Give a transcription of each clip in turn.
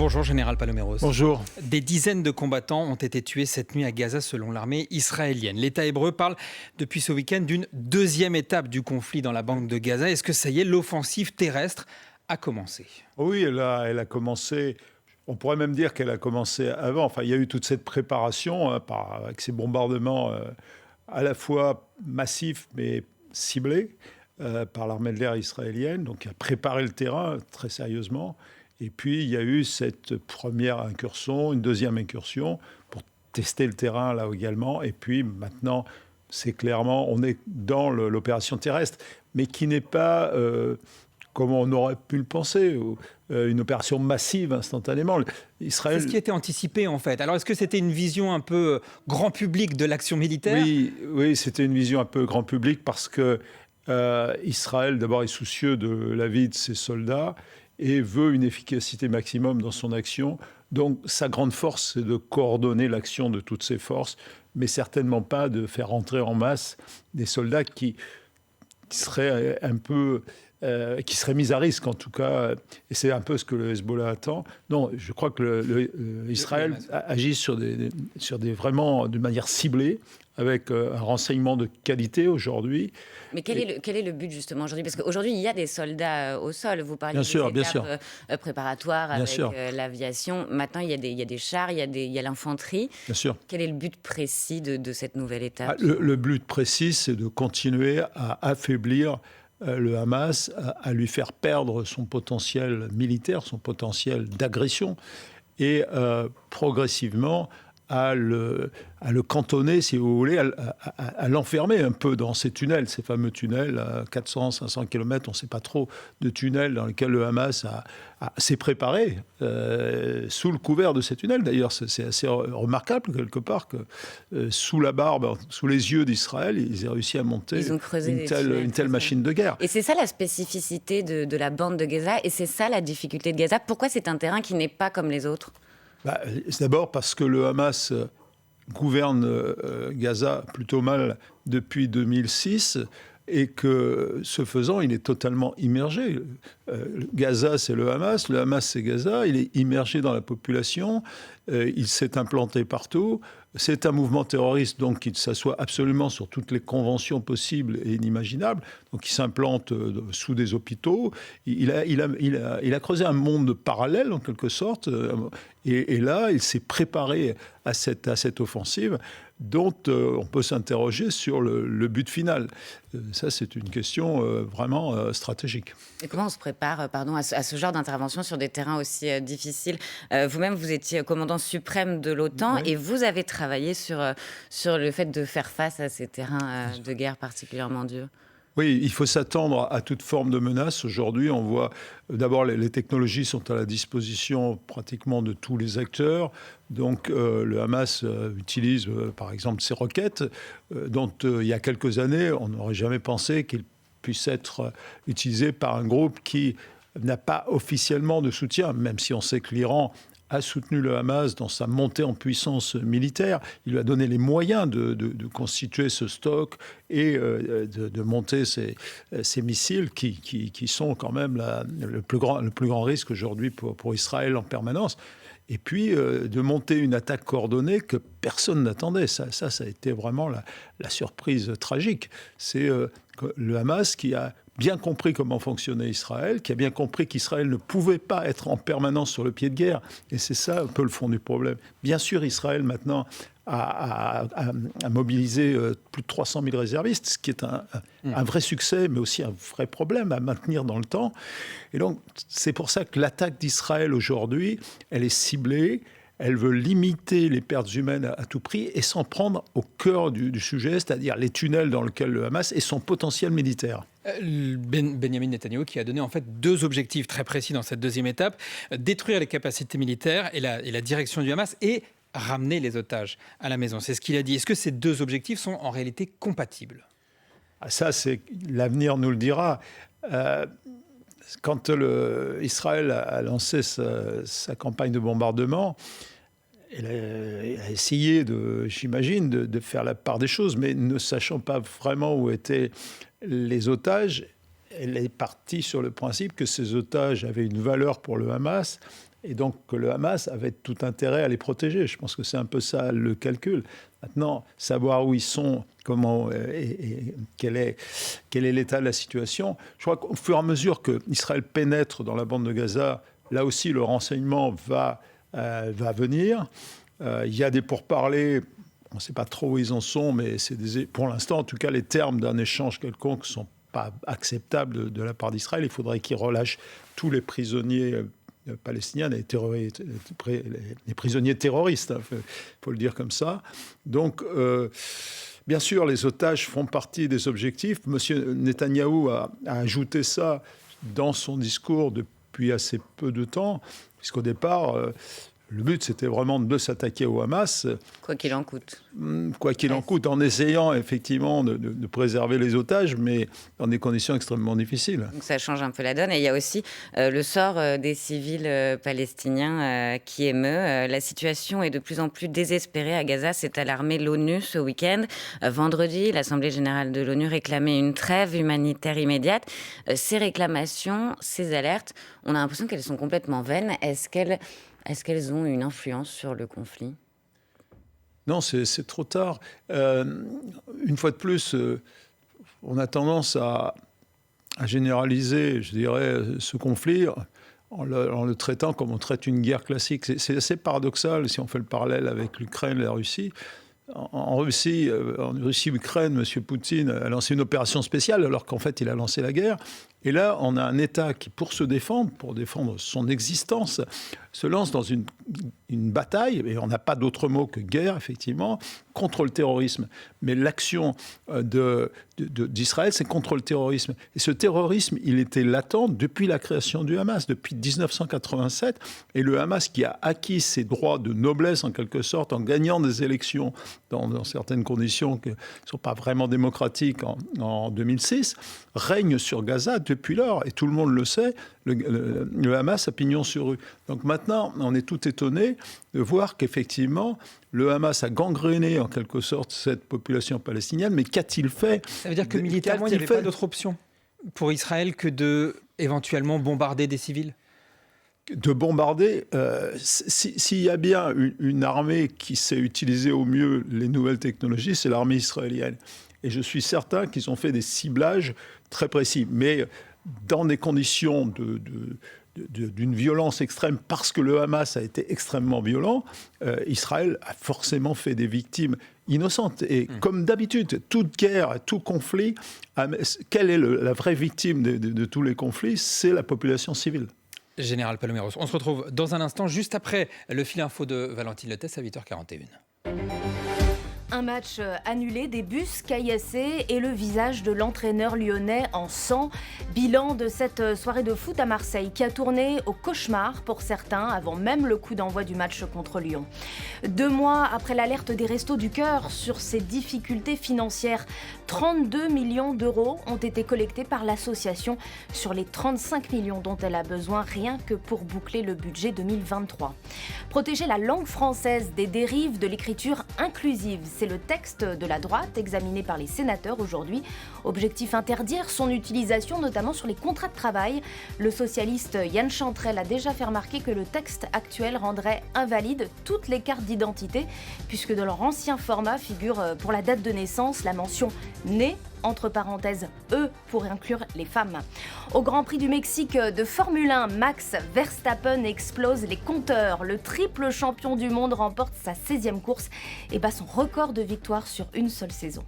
Bonjour Général Paloméros. Bonjour. Des dizaines de combattants ont été tués cette nuit à Gaza selon l'armée israélienne. L'État hébreu parle depuis ce week-end d'une deuxième étape du conflit dans la bande de Gaza. Est-ce que ça y est, l'offensive terrestre a commencé? Oui, elle a commencé. On pourrait même dire qu'elle a commencé avant. Enfin, il y a eu toute cette préparation avec ces bombardements à la fois massifs mais ciblés par l'armée de l'air israélienne, donc qui a préparé le terrain très sérieusement. Et puis, il y a eu cette première incursion, une deuxième incursion pour tester le terrain là également. Et puis maintenant, c'est clairement, on est dans l'opération terrestre, mais qui n'est pas, comme on aurait pu le penser, une opération massive instantanément. C'est ce qui était anticipé en fait. Alors est-ce que c'était une vision un peu grand public de l'action militaire? Oui, c'était une vision un peu grand public parce que Israël, d'abord, est soucieux de la vie de ses soldats et veut une efficacité maximum dans son action. Donc sa grande force, c'est de coordonner l'action de toutes ses forces, mais certainement pas de faire entrer en masse des soldats qui seraient un peu... qui seraient mis à risque en tout cas, et c'est un peu ce que le Hezbollah attend. Non, je crois que Israël agit sur des vraiment de manière ciblée, avec un renseignement de qualité aujourd'hui. Mais quel est le but justement aujourd'hui? Parce qu'aujourd'hui, il y a des soldats au sol. Vous parliez bien sûr. Préparatoires avec l'aviation. Maintenant, il y a des chars, il y a l'infanterie. Bien sûr. Quel est le but précis de cette nouvelle étape? Le but précis, c'est de continuer à affaiblir le Hamas, à lui faire perdre son potentiel militaire, son potentiel d'agression, et progressivement à le cantonner, si vous voulez, à l'enfermer un peu dans ces tunnels, ces fameux tunnels à 400-500 km, on ne sait pas trop, de tunnels dans lesquels le Hamas s'est préparé sous le couvert de ces tunnels. D'ailleurs, c'est assez remarquable quelque part que sous la barbe, sous les yeux d'Israël, ils aient réussi à monter une telle machine de guerre. Et c'est ça la spécificité de la bande de Gaza, et c'est ça la difficulté de Gaza. Pourquoi c'est un terrain qui n'est pas comme les autres? C'est d'abord parce que le Hamas gouverne Gaza plutôt mal depuis 2006 et que, ce faisant, il est totalement immergé. Gaza, c'est le Hamas c'est Gaza, il est immergé dans la population, il s'est implanté partout. C'est un mouvement terroriste donc qui s'assoit absolument sur toutes les conventions possibles et inimaginables. Donc il s'implante sous des hôpitaux. Il a creusé un monde parallèle en quelque sorte. Et là, il s'est préparé à cette offensive dont on peut s'interroger sur le but final. Ça, c'est une question vraiment stratégique. Et comment on se prépare à ce genre d'intervention sur des terrains aussi difficiles? Vous-même, vous étiez commandant suprême de l'OTAN, oui. Et vous avez travaillé sur le fait de faire face à ces terrains de guerre particulièrement durs. Oui, il faut s'attendre à toute forme de menace. Aujourd'hui, on voit d'abord les technologies sont à la disposition pratiquement de tous les acteurs. Donc le Hamas utilise par exemple ces roquettes dont il y a quelques années, on n'aurait jamais pensé qu'ils puissent être utilisés par un groupe qui n'a pas officiellement de soutien, même si on sait que l'Iran a soutenu le Hamas dans sa montée en puissance militaire. Il lui a donné les moyens de constituer ce stock et de monter ces missiles qui sont quand même le plus grand risque aujourd'hui pour Israël en permanence. Et puis de monter une attaque coordonnée que personne n'attendait. Ça a été vraiment la surprise tragique. C'est le Hamas qui a bien compris comment fonctionnait Israël, qui a bien compris qu'Israël ne pouvait pas être en permanence sur le pied de guerre. Et c'est ça un peu le fond du problème. Bien sûr, Israël maintenant a mobilisé plus de 300 000 réservistes, ce qui est un vrai succès, mais aussi un vrai problème à maintenir dans le temps. Et donc, c'est pour ça que l'attaque d'Israël aujourd'hui, elle est ciblée. Elle veut limiter les pertes humaines à tout prix et s'en prendre au cœur du sujet, c'est-à-dire les tunnels dans lesquels le Hamas et son potentiel militaire. Benyamin Netanyahou qui a donné en fait deux objectifs très précis dans cette deuxième étape, détruire les capacités militaires et la direction du Hamas et ramener les otages à la maison. C'est ce qu'il a dit. Est-ce que ces deux objectifs sont en réalité compatibles? Ça, l'avenir nous le dira. Quand Israël a lancé sa campagne de bombardement, elle a essayé, j'imagine, de faire la part des choses, mais ne sachant pas vraiment où étaient les otages, elle est partie sur le principe que ces otages avaient une valeur pour le Hamas et donc que le Hamas avait tout intérêt à les protéger. Je pense que c'est un peu ça le calcul. Maintenant, savoir où ils sont, comment et quel est l'état de la situation. Je crois qu'au fur et à mesure qu'Israël pénètre dans la bande de Gaza, là aussi le renseignement va venir. Il y a des pourparlers. On ne sait pas trop où ils en sont, mais pour l'instant, en tout cas, les termes d'un échange quelconque ne sont pas acceptables de la part d'Israël. Il faudrait qu'ils relâchent tous les prisonniers palestiniens, les prisonniers terroristes, il faut le dire comme ça. Donc, bien sûr, les otages font partie des objectifs. Monsieur Netanyahou a ajouté ça dans son discours depuis assez peu de temps, puisqu'au départ... le but, c'était vraiment de s'attaquer au Hamas. Quoi qu'il en coûte. Quoi qu'il en coûte, en essayant effectivement de préserver les otages, mais dans des conditions extrêmement difficiles. Donc ça change un peu la donne. Et il y a aussi le sort des civils palestiniens qui émeut. La situation est de plus en plus désespérée à Gaza. C'est alarmé l'ONU ce week-end. Vendredi, l'Assemblée générale de l'ONU réclamait une trêve humanitaire immédiate. Ces réclamations, ces alertes, on a l'impression qu'elles sont complètement vaines. Est-ce qu'elles ont une influence sur le conflit ? Non, c'est trop tard. Une fois de plus, on a tendance à généraliser, je dirais, ce conflit en le traitant comme on traite une guerre classique. C'est assez paradoxal si on fait le parallèle avec l'Ukraine et la Russie. En Russie-Ukraine, M. Poutine a lancé une opération spéciale alors qu'en fait, il a lancé la guerre. Et là, on a un État qui, pour défendre son existence, se lance dans une bataille, et on n'a pas d'autre mot que guerre, effectivement, contre le terrorisme. Mais l'action d'Israël, c'est contre le terrorisme. Et ce terrorisme, il était latent depuis la création du Hamas, depuis 1987. Et le Hamas, qui a acquis ses droits de noblesse, en quelque sorte, en gagnant des élections dans certaines conditions qui ne sont pas vraiment démocratiques en 2006, règne sur Gaza depuis lors. Et tout le monde le sait, le Hamas a pignon sur rue. Donc maintenant, on est tout étonné de voir qu'effectivement, le Hamas a gangréné en quelque sorte cette population palestinienne. Mais qu'a-t-il fait ? Ça veut dire que militairement, il n'y avait pas d'autre option pour Israël que de éventuellement bombarder des civils ? De bombarder, s'il y a bien une armée qui sait utiliser au mieux les nouvelles technologies, c'est l'armée israélienne. Et je suis certain qu'ils ont fait des ciblages très précis. Mais dans des conditions d'une violence extrême, parce que le Hamas a été extrêmement violent, Israël a forcément fait des victimes innocentes. Et comme d'habitude, toute guerre, tout conflit, quelle est la vraie victime de tous les conflits ? C'est la population civile. Général Paloméros, on se retrouve dans un instant, juste après le fil info de Valentine Lettès à 8h41. Un match annulé, des bus caillassés et le visage de l'entraîneur lyonnais en sang. Bilan de cette soirée de foot à Marseille qui a tourné au cauchemar pour certains avant même le coup d'envoi du match contre Lyon. 2 mois après l'alerte des Restos du Cœur sur ses difficultés financières, 32 millions d'euros ont été collectés par l'association sur les 35 millions dont elle a besoin rien que pour boucler le budget 2023. Protéger la langue française des dérives de l'écriture inclusive. C'est le texte de la droite examiné par les sénateurs aujourd'hui. Objectif interdire son utilisation, notamment sur les contrats de travail. Le socialiste Yann Chantrel a déjà fait remarquer que le texte actuel rendrait invalide toutes les cartes d'identité, puisque dans leur ancien format figure pour la date de naissance la mention « né » entre parenthèses E pour inclure les femmes. Au Grand Prix du Mexique de Formule 1, Max Verstappen explose les compteurs. Le triple champion du monde remporte sa 16e course et bat son record de victoires sur une seule saison.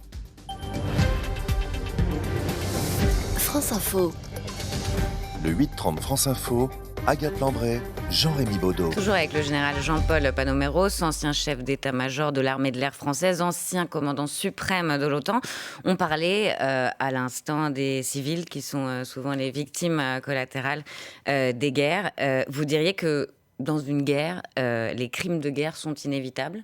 France Info. Le 8-30 France Info, Agathe Lambray, Jean-Rémy Baudot. Toujours avec le général Jean-Paul Paloméros, ancien chef d'état-major de l'armée de l'air française, ancien commandant suprême de l'OTAN. On parlait à l'instant des civils qui sont souvent les victimes collatérales des guerres. Vous diriez que dans une guerre, les crimes de guerre sont inévitables ?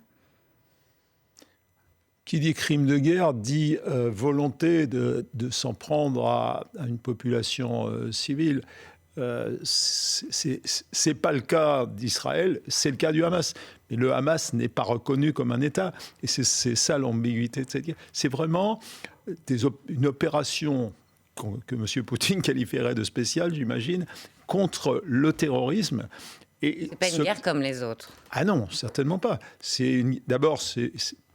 Qui dit crime de guerre dit volonté de s'en prendre à une population civile. C'est pas le cas d'Israël, c'est le cas du Hamas. Mais le Hamas n'est pas reconnu comme un État. Et c'est ça l'ambiguïté de cette guerre. C'est vraiment une opération que M. Poutine qualifierait de spéciale, j'imagine, contre le terrorisme. C'est pas une guerre comme les autres. Ah non, certainement pas. D'abord,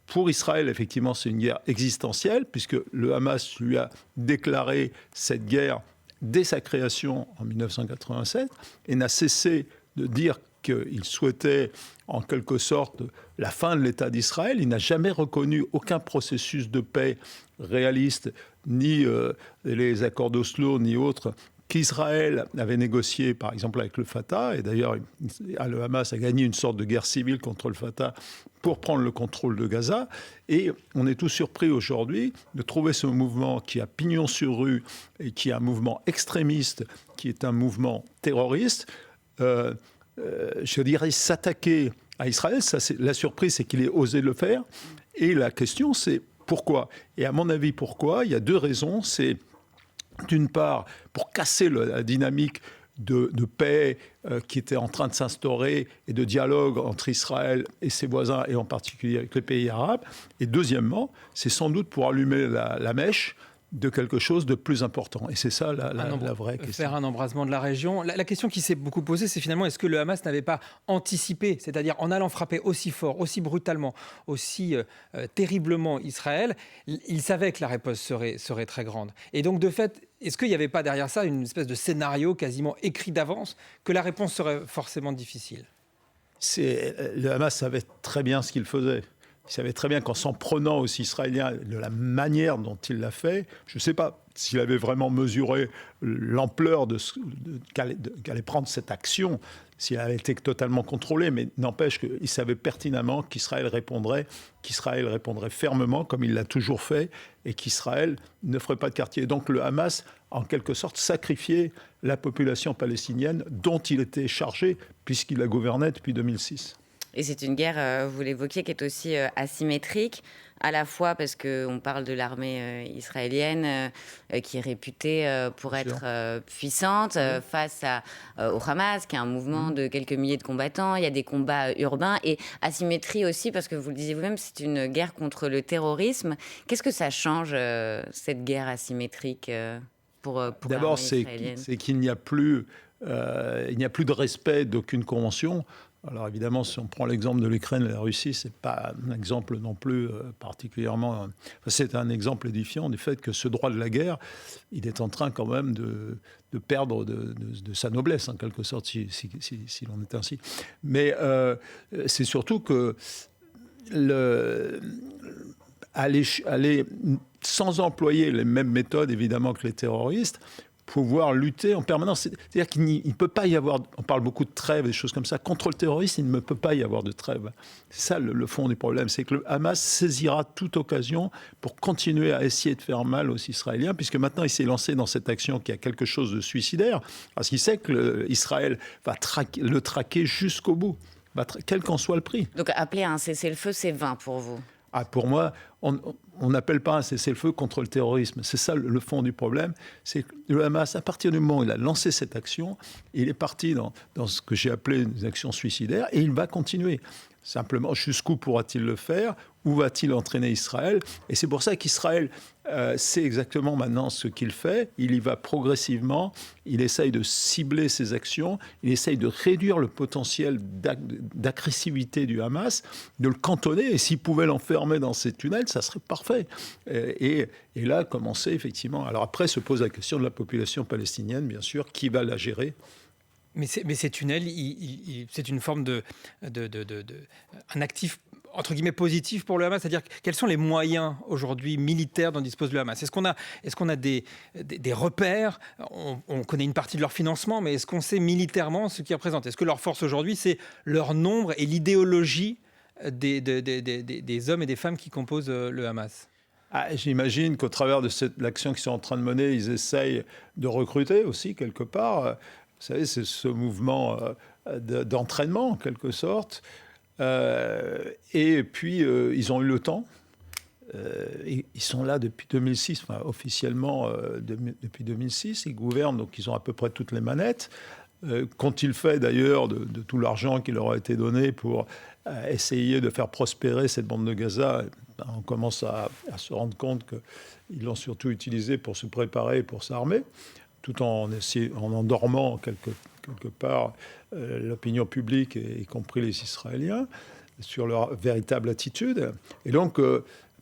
pour Israël, effectivement, c'est une guerre existentielle, puisque le Hamas lui a déclaré cette guerre dès sa création en 1987 et n'a cessé de dire qu'il souhaitait en quelque sorte la fin de l'État d'Israël. Il n'a jamais reconnu aucun processus de paix réaliste, ni les accords d'Oslo, ni autres, qu'Israël avait négocié, par exemple, avec le Fatah. Et d'ailleurs, le Hamas a gagné une sorte de guerre civile contre le Fatah pour prendre le contrôle de Gaza. Et on est tous surpris aujourd'hui de trouver ce mouvement qui a pignon sur rue et qui est un mouvement extrémiste, qui est un mouvement terroriste, je dirais s'attaquer à Israël. La surprise, c'est qu'il ait osé le faire. Et la question, c'est pourquoi ? Et à mon avis, pourquoi ? Il y a deux raisons. C'est d'une part, pour casser la dynamique de paix qui était en train de s'instaurer et de dialogue entre Israël et ses voisins, et en particulier avec les pays arabes. Et deuxièmement, c'est sans doute pour allumer la mèche de quelque chose de plus important. Et c'est ça la vraie question. Faire un embrasement de la région. La question qui s'est beaucoup posée, c'est finalement, est-ce que le Hamas n'avait pas anticipé, c'est-à-dire en allant frapper aussi fort, aussi brutalement, aussi terriblement Israël, il savait que la riposte serait très grande. Et donc, de fait, est-ce qu'il n'y avait pas derrière ça une espèce de scénario quasiment écrit d'avance, que la réponse serait forcément difficile ? Le Hamas savait très bien ce qu'il faisait. Il savait très bien qu'en s'en prenant aux Israéliens de la manière dont il l'a fait, je ne sais pas s'il avait vraiment mesuré l'ampleur qu'allait prendre cette action, s'il avait été totalement contrôlé, mais n'empêche qu'il savait pertinemment qu'Israël répondrait fermement, comme il l'a toujours fait, et qu'Israël ne ferait pas de quartier. Donc le Hamas, en quelque sorte, sacrifiait la population palestinienne dont il était chargé, puisqu'il la gouvernait depuis 2006. Et c'est une guerre, vous l'évoquiez, qui est aussi asymétrique, à la fois parce qu'on parle de l'armée israélienne qui est réputée pour être puissante face au Hamas, qui est un mouvement de quelques milliers de combattants. Il y a des combats urbains et asymétrie aussi, parce que vous le disiez vous-même, c'est une guerre contre le terrorisme. Qu'est-ce que ça change, cette guerre asymétrique pour D'abord, l'armée israélienne ? c'est qu'il n'y a plus de respect d'aucune convention. Alors évidemment, si on prend l'exemple de l'Ukraine et de la Russie, ce n'est pas un exemple non plus particulièrement... c'est un exemple édifiant du fait que ce droit de la guerre, il est en train quand même de perdre de sa noblesse, en quelque sorte, si l'on est ainsi. Mais c'est surtout que aller sans employer les mêmes méthodes, évidemment, que les terroristes, pouvoir lutter en permanence. C'est-à-dire qu'il ne peut pas y avoir, on parle beaucoup de trêve, des choses comme ça, contre le terrorisme, il ne peut pas y avoir de trêve. C'est ça le fond du problème, c'est que le Hamas saisira toute occasion pour continuer à essayer de faire mal aux Israéliens, puisque maintenant il s'est lancé dans cette action qui a quelque chose de suicidaire, parce qu'il sait que Israël va le traquer jusqu'au bout, quel qu'en soit le prix. Donc appeler à un cessez-le-feu, c'est vain pour vous ? Pour moi, on n'appelle pas un cessez-le-feu contre le terrorisme. C'est ça le fond du problème. C'est que le Hamas, à partir du moment où il a lancé cette action, il est parti dans ce que j'ai appelé une action suicidaire, et il va continuer. Simplement, jusqu'où pourra-t-il le faire ? Où va-t-il entraîner Israël ? Et c'est pour ça qu'Israël sait exactement maintenant ce qu'il fait. Il y va progressivement. Il essaye de cibler ses actions. Il essaye de réduire le potentiel d'agressivité du Hamas, de le cantonner. Et s'il pouvait l'enfermer dans ces tunnels, ça serait parfait. Et là, commencer effectivement. Alors après, se pose la question de la population palestinienne, bien sûr. Qui va la gérer ? Mais ces tunnels, c'est une forme un actif entre guillemets positif pour le Hamas, c'est-à-dire quels sont les moyens aujourd'hui militaires dont dispose le Hamas ? Est-ce qu'on a des repères ? On connaît une partie de leur financement, mais est-ce qu'on sait militairement ce qu'ils représentent ? Est-ce que leur force aujourd'hui, c'est leur nombre et l'idéologie des hommes et des femmes qui composent le Hamas ? J'imagine qu'au travers de l'action qu'ils sont en train de mener, ils essayent de recruter aussi quelque part. Vous savez, c'est ce mouvement d'entraînement, en quelque sorte. Et puis, ils ont eu le temps. Ils sont là depuis 2006, enfin, officiellement depuis 2006. Ils gouvernent, donc ils ont à peu près toutes les manettes. Qu'ont-ils fait d'ailleurs de tout l'argent qui leur a été donné pour essayer de faire prospérer cette bande de Gaza ? On commence à se rendre compte qu'ils l'ont surtout utilisé pour se préparer, pour s'armer. tout en endormant quelque part l'opinion publique, y compris les Israéliens, sur leur véritable attitude. Et donc,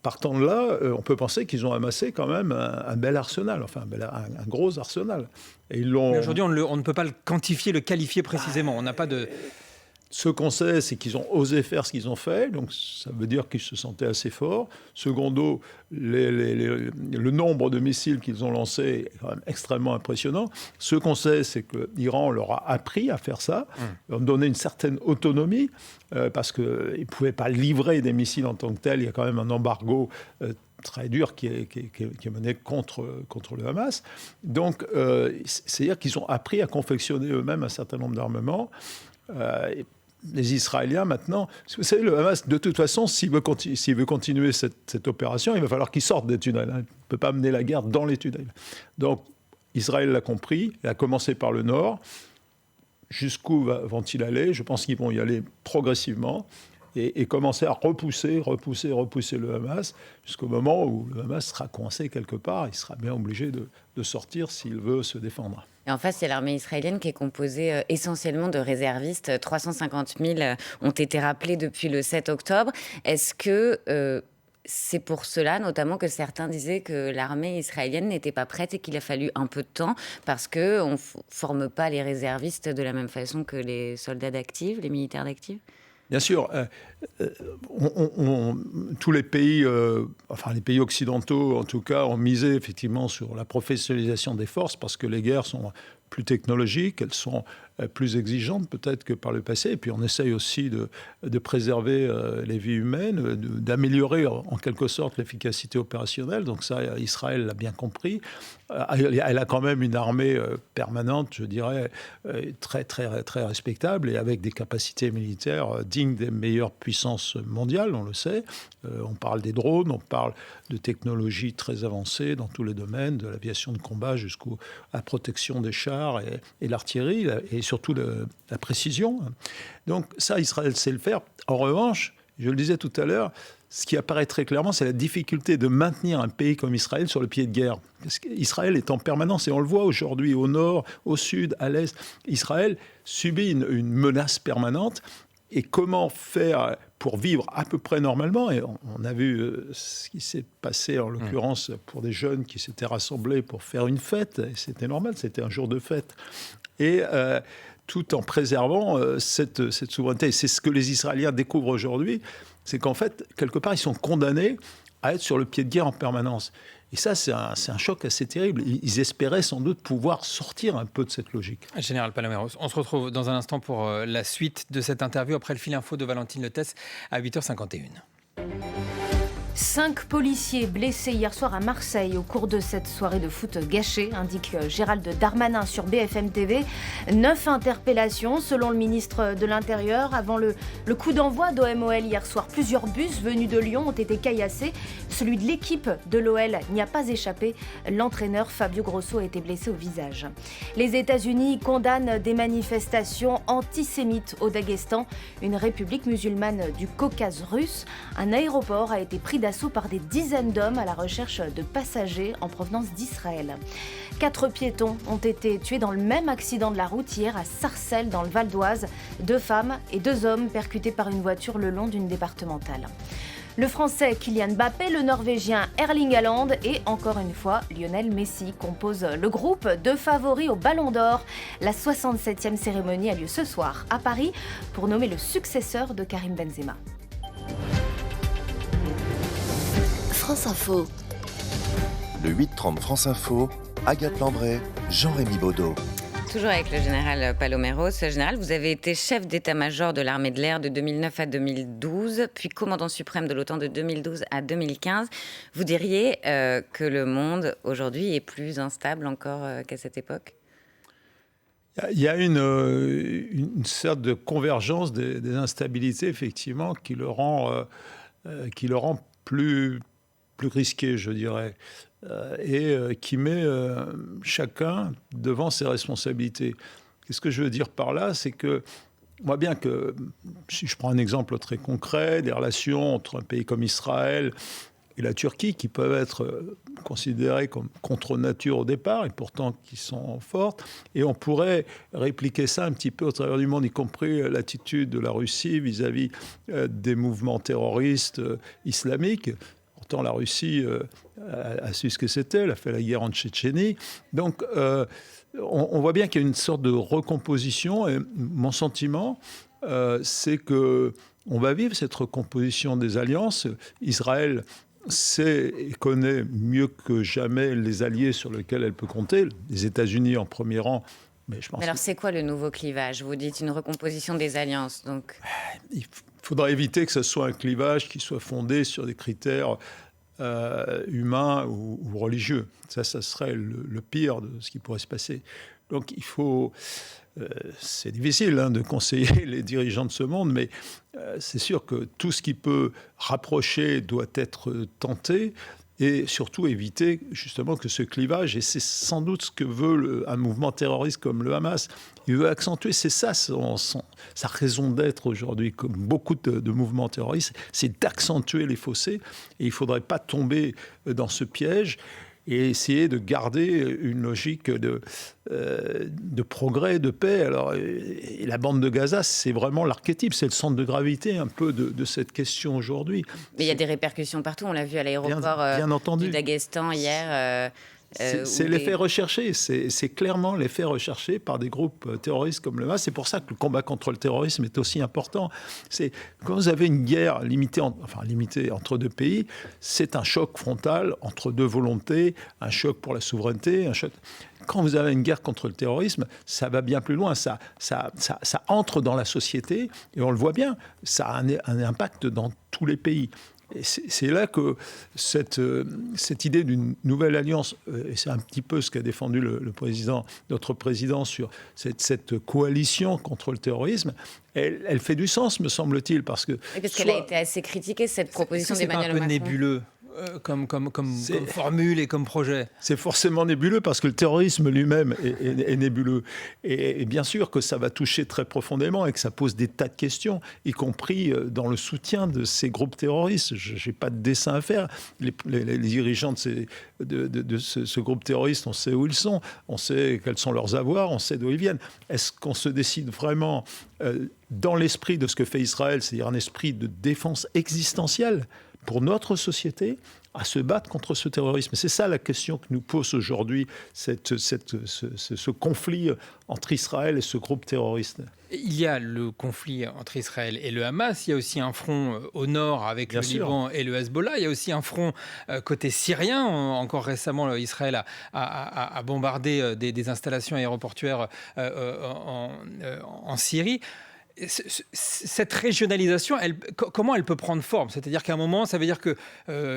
partant de là, on peut penser qu'ils ont amassé quand même un bel arsenal, enfin un gros arsenal. Et ils l'ont... Mais aujourd'hui, on ne peut pas le quantifier, le qualifier précisément. On n'a pas de... Ce qu'on sait, c'est qu'ils ont osé faire ce qu'ils ont fait, donc ça veut dire qu'ils se sentaient assez forts. Secondo, le nombre de missiles qu'ils ont lancés est quand même extrêmement impressionnant. Ce qu'on sait, c'est que l'Iran leur a appris à faire ça, leur donné une certaine autonomie, parce qu'ils ne pouvaient pas livrer des missiles en tant que tels. Il y a quand même un embargo très dur qui est mené contre le Hamas. Donc, c'est-à-dire qu'ils ont appris à confectionner eux-mêmes un certain nombre d'armements. Les Israéliens, maintenant, vous savez, le Hamas, de toute façon, s'il veut continuer cette opération, il va falloir qu'il sorte des tunnels. Il ne peut pas mener la guerre dans les tunnels. Donc, Israël l'a compris, il a commencé par le nord. Jusqu'où vont-ils aller ? Je pense qu'ils vont y aller progressivement et commencer à repousser le Hamas jusqu'au moment où le Hamas sera coincé quelque part. Il sera bien obligé de sortir s'il veut se défendre. Et en face, c'est l'armée israélienne qui est composée essentiellement de réservistes. 350 000 ont été rappelés depuis le 7 octobre. Est-ce que c'est pour cela, notamment, que certains disaient que l'armée israélienne n'était pas prête et qu'il a fallu un peu de temps parce qu'on ne forme pas les réservistes de la même façon que les soldats d'actifs, les militaires d'actifs ? Bien sûr, tous les pays, les pays occidentaux en tout cas, ont misé effectivement sur la professionnalisation des forces parce que les guerres sont plus technologiques, elles sont plus exigeantes peut-être que par le passé. Et puis on essaye aussi de préserver les vies humaines, d'améliorer en quelque sorte l'efficacité opérationnelle. Donc ça, Israël l'a bien compris. Elle a quand même une armée permanente, je dirais, très, très, très respectable et avec des capacités militaires dignes des meilleures puissances mondiales, on le sait. On parle des drones, on parle de technologies très avancées dans tous les domaines, de l'aviation de combat jusqu'à la protection des chars et l'artillerie, et surtout la précision. Donc ça, Israël sait le faire. En revanche, je le disais tout à l'heure, ce qui apparaît très clairement, c'est la difficulté de maintenir un pays comme Israël sur le pied de guerre. Parce qu'Israël est en permanence, et on le voit aujourd'hui au nord, au sud, à l'est. Israël subit une menace permanente. Et comment faire pour vivre à peu près normalement ? Et on a vu ce qui s'est passé, en l'occurrence, pour des jeunes qui s'étaient rassemblés pour faire une fête. Et c'était normal, c'était un jour de fête. Et tout en préservant cette souveraineté. Et c'est ce que les Israéliens découvrent aujourd'hui, c'est qu'en fait, quelque part, ils sont condamnés à être sur le pied de guerre en permanence. Et ça, c'est un choc assez terrible. Ils espéraient sans doute pouvoir sortir un peu de cette logique. Général Paloméros, on se retrouve dans un instant pour la suite de cette interview après le fil info de Valentine Lettès à 8h51. 5 policiers blessés hier soir à Marseille au cours de cette soirée de foot gâchée, indique Gérald Darmanin sur BFM TV. 9 interpellations selon le ministre de l'Intérieur. Avant le coup d'envoi d'OM-OL hier soir, plusieurs bus venus de Lyon ont été caillassés. Celui de l'équipe de l'OL n'y a pas échappé. L'entraîneur Fabio Grosso a été blessé au visage. Les États-Unis condamnent des manifestations antisémites au Daghestan, une république musulmane du Caucase russe. Un aéroport a été pris d'assaut par des dizaines d'hommes à la recherche de passagers en provenance d'Israël. 4 piétons ont été tués dans le même accident de la route hier à Sarcelles dans le Val d'Oise. 2 femmes et 2 hommes percutés par une voiture le long d'une départementale. Le Français Kylian Mbappé, le Norvégien Erling Haaland et encore une fois Lionel Messi composent le groupe de favoris au Ballon d'Or. La 67e cérémonie a lieu ce soir à Paris pour nommer le successeur de Karim Benzema. France Info. Le 8-30 France Info, Agathe Lambray, Jean-Rémy Baudot. Toujours avec le général Paloméros. Général, vous avez été chef d'état-major de l'armée de l'air de 2009 à 2012, puis commandant suprême de l'OTAN de 2012 à 2015. Vous diriez que le monde aujourd'hui est plus instable encore qu'à cette époque ? Il y a une sorte de convergence des instabilités, effectivement, qui le rend plus risqué, je dirais, et qui met chacun devant ses responsabilités. Qu'est-ce que je veux dire par là ? C'est que, moi, bien que, si je prends un exemple très concret, des relations entre un pays comme Israël et la Turquie, qui peuvent être considérées comme contre nature au départ, et pourtant qui sont fortes. Et on pourrait répliquer ça un petit peu au travers du monde, y compris l'attitude de la Russie vis-à-vis des mouvements terroristes islamiques. Pourtant, la Russie a su ce que c'était, elle a fait la guerre en Tchétchénie. Donc, on voit bien qu'il y a une sorte de recomposition. Et mon sentiment, c'est qu'on va vivre cette recomposition des alliances. Israël sait et connaît mieux que jamais les alliés sur lesquels elle peut compter, les États-Unis en premier rang. Mais alors, c'est quoi le nouveau clivage? Vous dites une recomposition des alliances, donc... Il faudra éviter que ce soit un clivage qui soit fondé sur des critères humains ou religieux. Ça serait le pire de ce qui pourrait se passer. Donc il faut... c'est difficile de conseiller les dirigeants de ce monde, mais c'est sûr que tout ce qui peut rapprocher doit être tenté, et surtout éviter justement que ce clivage, et c'est sans doute ce que veut un mouvement terroriste comme le Hamas, il veut accentuer, c'est ça sa raison d'être aujourd'hui, comme beaucoup de mouvements terroristes, c'est d'accentuer les fossés, et il ne faudrait pas tomber dans ce piège et essayer de garder une logique de progrès, de paix. Alors, et la bande de Gaza, c'est vraiment l'archétype, c'est le centre de gravité un peu de cette question aujourd'hui. Mais il y a des répercussions partout, on l'a vu à l'aéroport du Daghestan hier. C'est l'effet recherché, c'est clairement l'effet recherché par des groupes terroristes comme le Hamas. C'est pour ça que le combat contre le terrorisme est aussi important. Quand vous avez une guerre limitée entre deux pays, c'est un choc frontal entre deux volontés, un choc pour la souveraineté, un choc... Quand vous avez une guerre contre le terrorisme, ça va bien plus loin, ça entre dans la société, et on le voit bien, ça a un impact dans tous les pays. Et c'est là que cette idée d'une nouvelle alliance, et c'est un petit peu ce qu'a défendu notre président sur cette coalition contre le terrorisme, elle fait du sens, me semble-t-il. Parce qu'elle a été assez critiquée, cette proposition d'Emmanuel Macron. C'est un peu nébuleux comme formule et comme projet. C'est forcément nébuleux parce que le terrorisme lui-même est nébuleux. Et bien sûr que ça va toucher très profondément et que ça pose des tas de questions, y compris dans le soutien de ces groupes terroristes. Je n'ai pas de dessin à faire. Les dirigeants de ce groupe terroriste, on sait où ils sont, on sait quels sont leurs avoirs, on sait d'où ils viennent. Est-ce qu'on se décide vraiment dans l'esprit de ce que fait Israël, c'est-à-dire un esprit de défense existentielle pour notre société, à se battre contre ce terrorisme? C'est ça la question que nous pose aujourd'hui ce conflit entre Israël et ce groupe terroriste. Il y a le conflit entre Israël et le Hamas, il y a aussi un front au nord avec Bien le sûr. Liban et le Hezbollah, il y a aussi un front côté syrien. Encore récemment, Israël a bombardé des installations aéroportuaires en Syrie. Cette régionalisation, comment elle peut prendre forme? C'est-à-dire qu'à un moment, ça veut dire que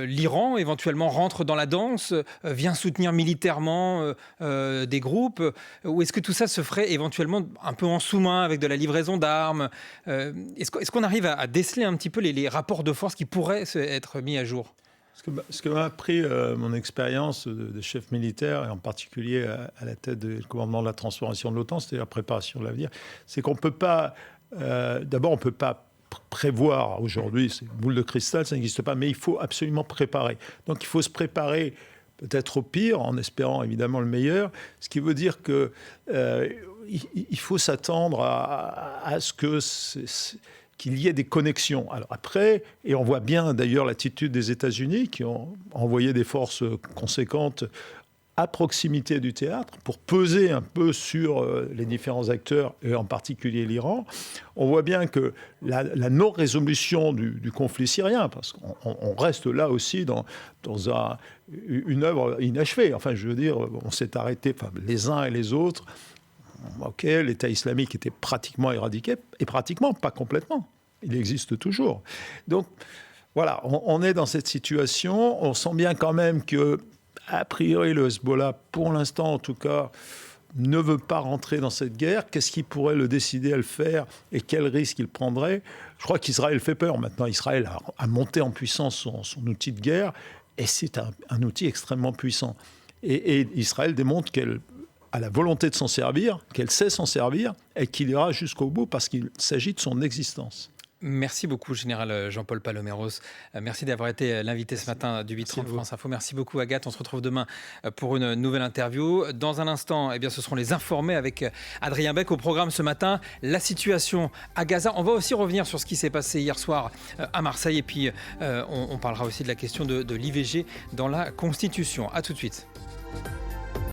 l'Iran, éventuellement, rentre dans la danse, vient soutenir militairement des groupes, ou est-ce que tout ça se ferait éventuellement un peu en sous-main, avec de la livraison d'armes? Est-ce qu'on arrive à déceler un petit peu les rapports de force qui pourraient être mis à jour? Ce que m'a appris mon expérience de chef militaire, et en particulier à la tête du commandement de la transformation de l'OTAN, c'est-à-dire la préparation de l'avenir, c'est qu'on ne peut pas... D'abord, on ne peut pas prévoir aujourd'hui, c'est une boule de cristal, ça n'existe pas, mais il faut absolument préparer. Donc il faut se préparer peut-être au pire, en espérant évidemment le meilleur, ce qui veut dire que il faut s'attendre à ce que... qu'il y ait des connexions. Alors après, et on voit bien d'ailleurs l'attitude des États-Unis qui ont envoyé des forces conséquentes à proximité du théâtre pour peser un peu sur les différents acteurs, et en particulier l'Iran. On voit bien que la non-résolution du conflit syrien, parce qu'on reste là aussi dans une œuvre inachevée. Enfin, je veux dire, on s'est arrêté, les uns et les autres. Ok, l'État islamique était pratiquement éradiqué, et pratiquement, pas complètement. Il existe toujours. Donc, voilà, on est dans cette situation. On sent bien quand même que, a priori, le Hezbollah, pour l'instant en tout cas, ne veut pas rentrer dans cette guerre. Qu'est-ce qui pourrait le décider à le faire et quel risque il prendrait? Je crois qu'Israël fait peur. Maintenant, Israël a monté en puissance son outil de guerre, et c'est un outil extrêmement puissant. Et Israël démontre qu'elle a la volonté de s'en servir, qu'elle sait s'en servir et qu'il ira jusqu'au bout parce qu'il s'agit de son existence. Merci beaucoup, Général Jean-Paul Paloméros. Merci d'avoir été l'invité ce matin du 8h30 France Info. Merci beaucoup, Agathe. On se retrouve demain pour une nouvelle interview. Dans un instant, ce seront les informés avec Adrien Beck. Au programme ce matin, la situation à Gaza. On va aussi revenir sur ce qui s'est passé hier soir à Marseille. Et puis, on parlera aussi de la question de l'IVG dans la Constitution. À tout de suite.